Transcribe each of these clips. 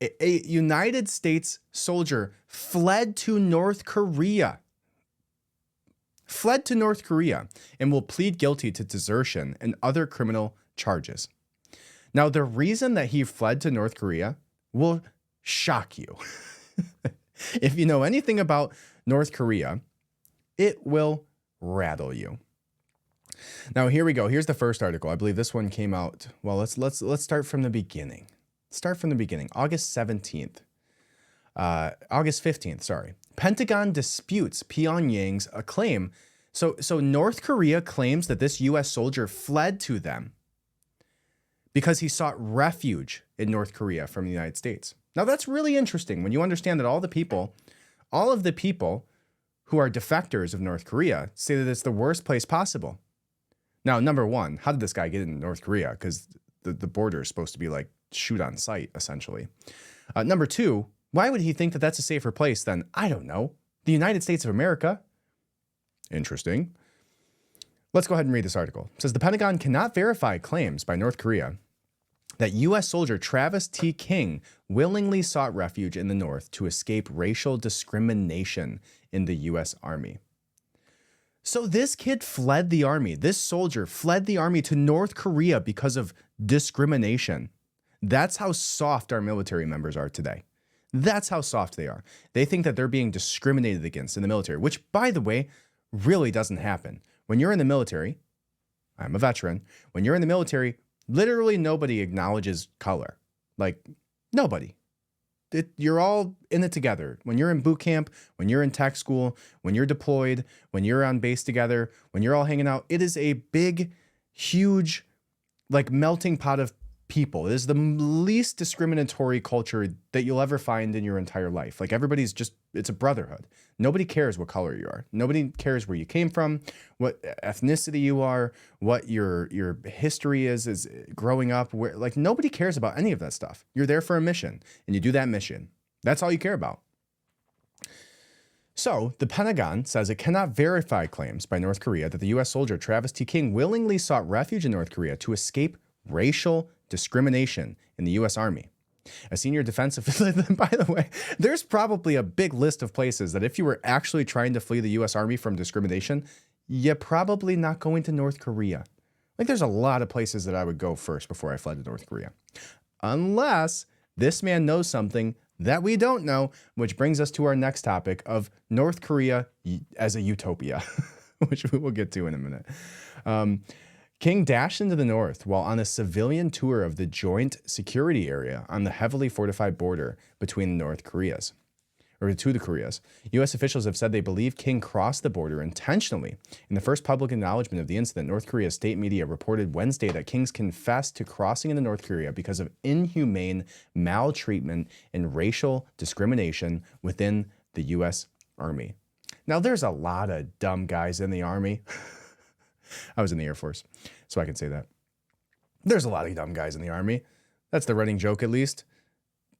A United States soldier fled to North Korea. Fled to North Korea and will plead guilty to desertion and other criminal charges. Now, the reason that he fled to North Korea will shock you. If you know anything about North Korea, it will rattle you. Now, here we go. Here's the first article. I believe this one came out. Well, let's start from the beginning. Start from the beginning. August 15th, sorry. Pentagon disputes Pyongyang's claim. So North Korea claims that this U.S. soldier fled to them because he sought refuge in North Korea from the United States. Now, that's really interesting when you understand that all of the people who are defectors of North Korea say that it's the worst place possible. Now, number one, how did this guy get into North Korea? Because the border is supposed to be like shoot on sight, essentially. Number two, why would he think that that's a safer place than, I don't know, the United States of America? Interesting. Let's go ahead and read this article. It says the Pentagon cannot verify claims by North Korea that U.S. soldier Travis T. King willingly sought refuge in the North to escape racial discrimination in the U.S. Army. So this kid fled the Army. This soldier fled the Army to North Korea because of discrimination. That's how soft our military members are today. That's how soft they are. They think that they're being discriminated against in the military, which, by the way, really doesn't happen. When you're in the military, I'm a veteran, when you're in the military, literally nobody acknowledges color. Like, nobody. You're all in it together. When you're in boot camp, when you're in tech school, when you're deployed, when you're on base together, when you're all hanging out, it is a big, huge, like melting pot of people. It is the least discriminatory culture that you'll ever find in your entire life. Like everybody's just, it's a brotherhood. Nobody cares what color you are. Nobody cares where you came from, what ethnicity you are, what your history is growing up. Where, like, nobody cares about any of that stuff. You're there for a mission and you do that mission. That's all you care about. So the Pentagon says it cannot verify claims by North Korea that the U.S. soldier Travis T. King willingly sought refuge in North Korea to escape racial discrimination in the U.S. Army. A senior defense official, by the way, there's probably a big list of places that if you were actually trying to flee the U.S. Army from discrimination, you're probably not going to North Korea. Like there's a lot of places that I would go first before I fled to North Korea. Unless this man knows something that we don't know, which brings us to our next topic of North Korea as a utopia, which we will get to in a minute. King dashed into the north while on a civilian tour of the joint security area on the heavily fortified border between the Koreas. U.S. officials have said they believe King crossed the border intentionally. In the first public acknowledgement of the incident, North Korea's state media reported Wednesday that King's confessed to crossing into North Korea because of inhumane maltreatment and racial discrimination within the U.S. Army. Now, there's a lot of dumb guys in the Army. I was in the Air Force, so I can say that. There's a lot of dumb guys in the Army. That's the running joke, at least.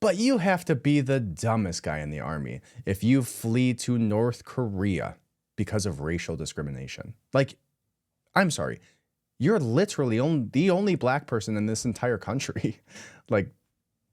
But you have to be the dumbest guy in the Army if you flee to North Korea because of racial discrimination. Like, I'm sorry, you're literally the only black person in this entire country. Like,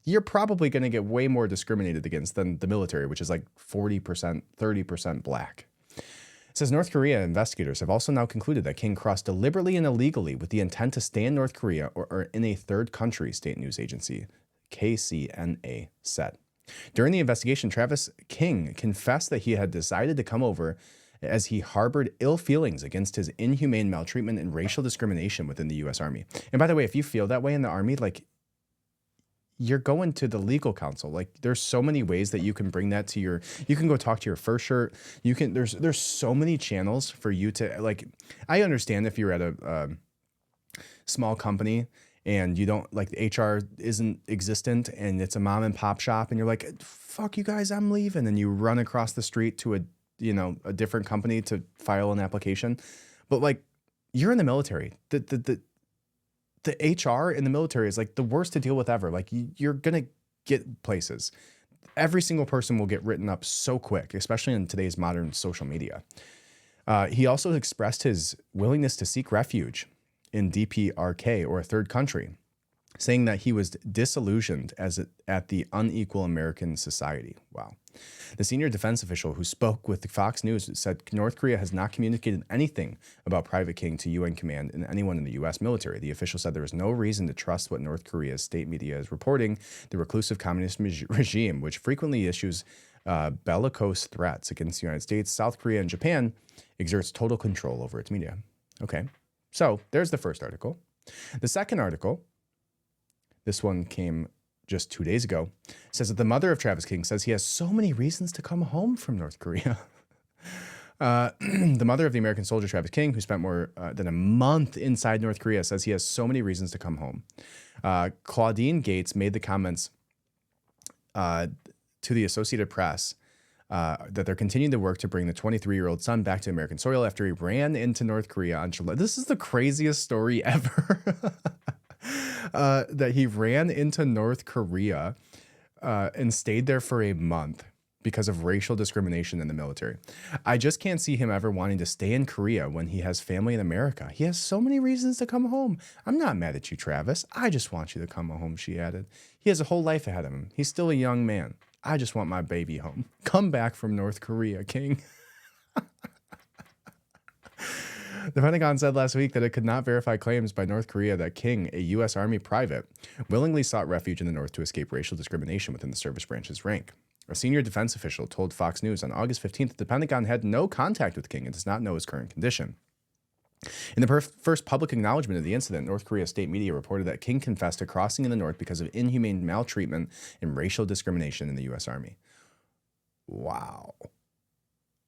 you're probably going to get way more discriminated against than the military, which is like 40%, 30% black. It says North Korea investigators have also now concluded that King crossed deliberately and illegally with the intent to stay in North Korea or in a third country, state news agency KCNA said. During the investigation, Travis King confessed that he had decided to come over as he harbored ill feelings against his inhumane maltreatment and racial discrimination within the U.S. Army. And by the way, if you feel that way in the Army, like, you're going to the legal counsel. Like, there's so many ways that you can bring that to you can go talk to your first shirt. There's so many channels for you to, like, I understand if you're at a small company and you don't, like, the HR isn't existent and it's a mom and pop shop and you're like, fuck you guys, I'm leaving. And you run across the street to a different company to file an application. But like, you're in the military. The HR in the military is like the worst to deal with ever. Like, you're going to get places. Every single person will get written up so quick, especially in today's modern social media. He also expressed his willingness to seek refuge in DPRK or a third country. saying that he was disillusioned at the unequal American society. Wow. The senior defense official who spoke with Fox News said North Korea has not communicated anything about Private King to UN command and anyone in the U.S. military. The official said there is no reason to trust what North Korea's state media is reporting. The reclusive communist regime, which frequently issues bellicose threats against the United States, South Korea, and Japan, exerts total control over its media. Okay, so there's the first article. The second article, this one came just 2 days ago, says that the mother of Travis King says he has so many reasons to come home from North Korea. The mother of the American soldier Travis King, who spent more than a month inside North Korea, says he has so many reasons to come home. Claudine Gates made the comments to the Associated Press that they're continuing to work to bring the 23-year-old son back to American soil after he ran into North Korea on July. This is the craziest story ever. That he ran into North Korea and stayed there for a month because of racial discrimination in the military. I just can't see him ever wanting to stay in Korea when he has family in America. He has so many reasons to come home. I'm not mad at you, Travis. I just want you to come home, she added. He has a whole life ahead of him. He's still a young man. I just want my baby home. Come back from North Korea, King. The Pentagon said last week that it could not verify claims by North Korea that King, a U.S. Army private, willingly sought refuge in the North to escape racial discrimination within the service branch's rank. A senior defense official told Fox News on August 15th that the Pentagon had no contact with King and does not know his current condition. In the first public acknowledgement of the incident, North Korea state media reported that King confessed to crossing in the North because of inhumane maltreatment and racial discrimination in the U.S. Army. Wow.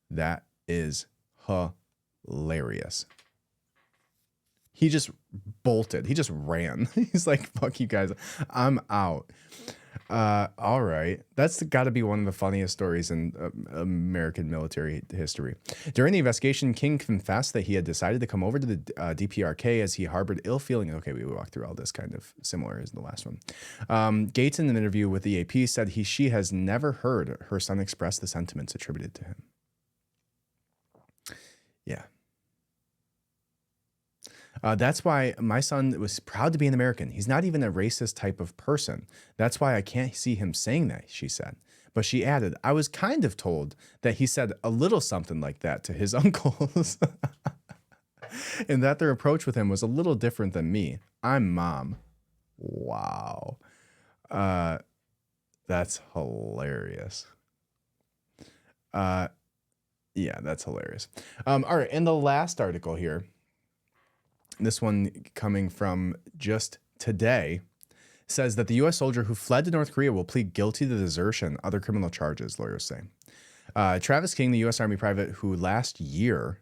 That is hilarious. He just bolted. He just ran. He's like, fuck you guys. I'm out. All right. That's got to be one of the funniest stories in American military history. During the investigation, King confessed that he had decided to come over to the DPRK as he harbored ill feeling. Okay, we walked through all this kind of similar as the last one. Gates, in an interview with the AP, said she has never heard her son express the sentiments attributed to him. Yeah. That's why my son was proud to be an American. He's not even a racist type of person. That's why I can't see him saying that, she said. But she added, I was kind of told that he said a little something like that to his uncles. And that their approach with him was a little different than me. I'm mom. Wow. That's hilarious. Yeah, that's hilarious. All right, and the last article here, this one coming from just today, says that the U.S. soldier who fled to North Korea will plead guilty to desertion, other criminal charges, lawyers say. Travis King, the U.S. Army private who last year,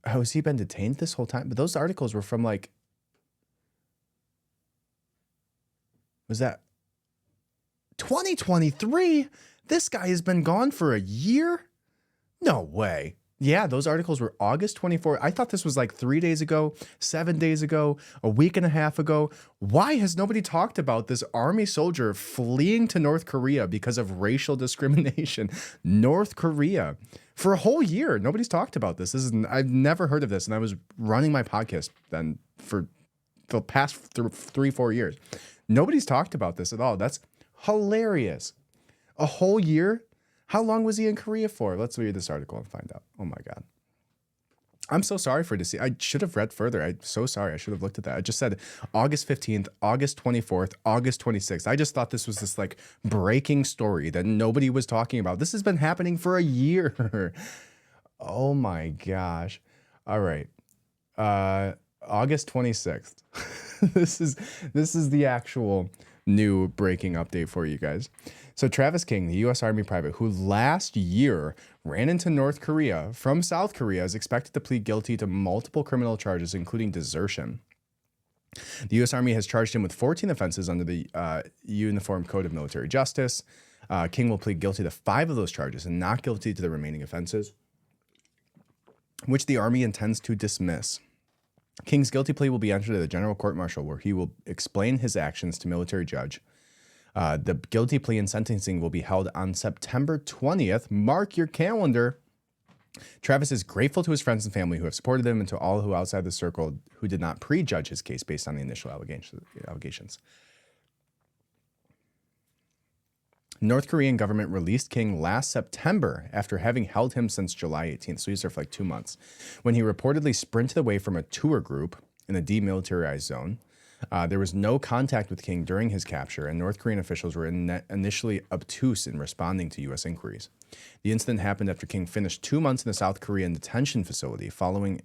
how has he been detained this whole time? But those articles were from like, was that 2023? This guy has been gone for a year? No way. Yeah, those articles were August 24th. I thought this was like 3 days ago, 7 days ago, a week and a half ago. Why has nobody talked about this Army soldier fleeing to North Korea because of racial discrimination? North Korea. For a whole year, nobody's talked about this. I've never heard of this, and I was running my podcast then for the past 3-4 years. Nobody's talked about this at all. That's hilarious. A whole year? How long was he in Korea for? Let's read this article and find out. Oh my God. I'm so sorry for this. I should have read further. I'm so sorry. I should have looked at that. I just said August 15th, August 24th, August 26th. I just thought this was this like breaking story that nobody was talking about. This has been happening for a year. Oh my gosh. All right. August 26th. This is the actual new breaking update for you guys. So Travis King, the U.S. Army private who last year ran into North Korea from South Korea, is expected to plead guilty to multiple criminal charges, including desertion. The U.S. Army has charged him with 14 offenses under the Uniform Code of Military Justice. King will plead guilty to 5 of those charges and not guilty to the remaining offenses, which the Army intends to dismiss. King's guilty plea will be entered at the General Court Martial, where he will explain his actions to military judge. The guilty plea and sentencing will be held on September 20th. Mark your calendar. Travis is grateful to his friends and family who have supported him and to all who outside the circle who did not prejudge his case based on the initial allegations. North Korean government released King last September after having held him since July 18th. So he was there for like 2 months when he reportedly sprinted away from a tour group in a demilitarized zone. There was no contact with King during his capture, and North Korean officials were initially obtuse in responding to U.S. inquiries. The incident happened after King finished 2 months in a South Korean detention facility following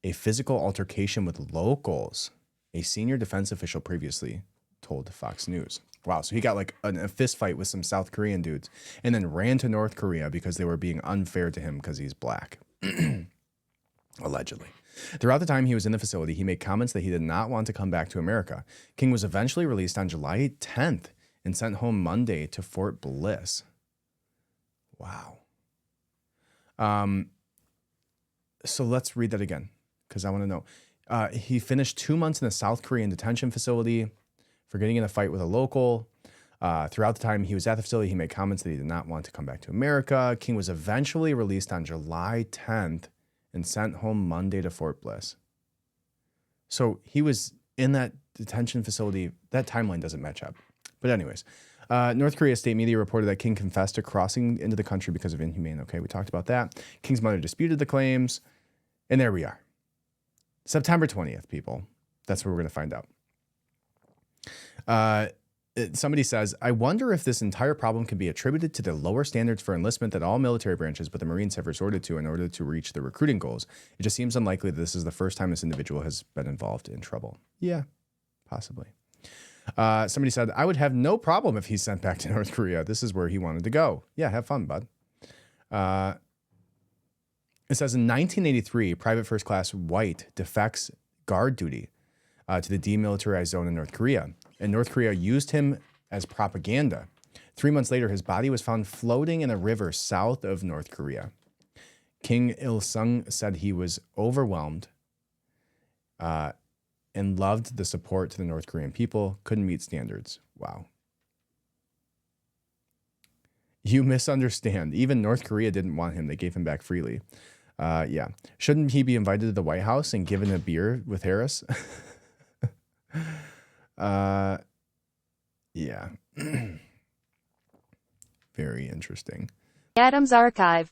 a physical altercation with locals, a senior defense official previously told Fox News. Wow, so he got like a fist fight with some South Korean dudes and then ran to North Korea because they were being unfair to him because he's black. Allegedly. Throughout the time he was in the facility, he made comments that he did not want to come back to America. King was eventually released on July 10th and sent home Monday to Fort Bliss. Wow. So let's read that again because I want to know. He finished 2 months in a South Korean detention facility for getting in a fight with a local. Throughout the time he was at the facility, he made comments that he did not want to come back to America. King was eventually released on July 10th and sent home Monday to Fort Bliss. So he was in that detention facility. That timeline doesn't match up. But anyways, North Korea state media reported that King confessed to crossing into the country because of inhumane. Okay, we talked about that. King's mother disputed the claims. And there we are. September 20th, people. That's where we're going to find out. Somebody says, I wonder if this entire problem can be attributed to the lower standards for enlistment that all military branches but the Marines have resorted to in order to reach the recruiting goals. It just seems unlikely that this is the first time this individual has been involved in trouble. Yeah, possibly. Somebody said, I would have no problem if he's sent back to North Korea. This is where he wanted to go. Yeah, have fun, bud. It says in 1983, Private First Class White defects guard duty to the demilitarized zone in North Korea. And North Korea used him as propaganda. 3 months later, his body was found floating in a river south of North Korea. King Il-sung said he was overwhelmed and loved the support to the North Korean people, couldn't meet standards. Wow. You misunderstand. Even North Korea didn't want him. They gave him back freely. Yeah. Shouldn't he be invited to the White House and given a beer with Harris? Yeah. Very interesting. Adams Archive.